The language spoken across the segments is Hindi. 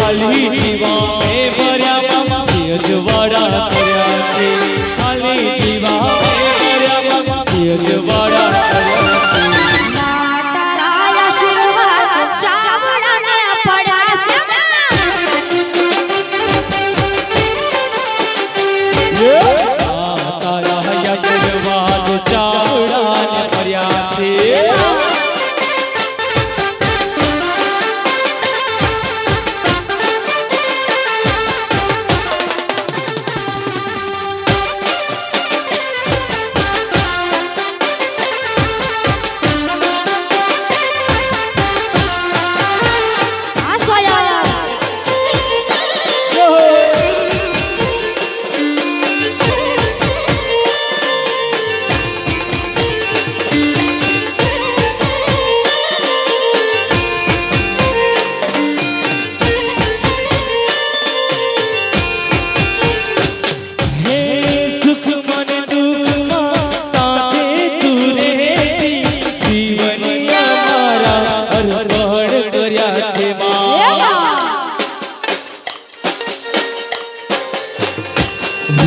खाली दीवा में भर्या अजवाड़ा कर्या छे खाली दीवा में भर्या अजवाड़ा कर्या छे तारा आशीर्वाद चावड़ा ने पड़ा तारा आशीर्वाद चावड़ा ने कर्या छे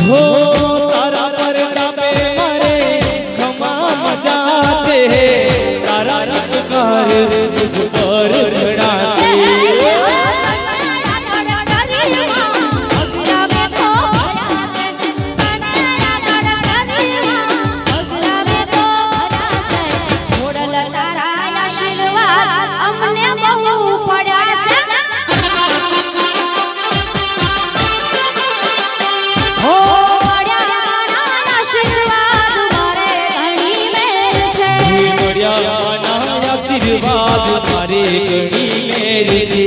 हो तारा पर पे मारे खमा मजा से तारा रंग कर मुझ पर खड़ा से आशीर्वाद मारे गणी मेरे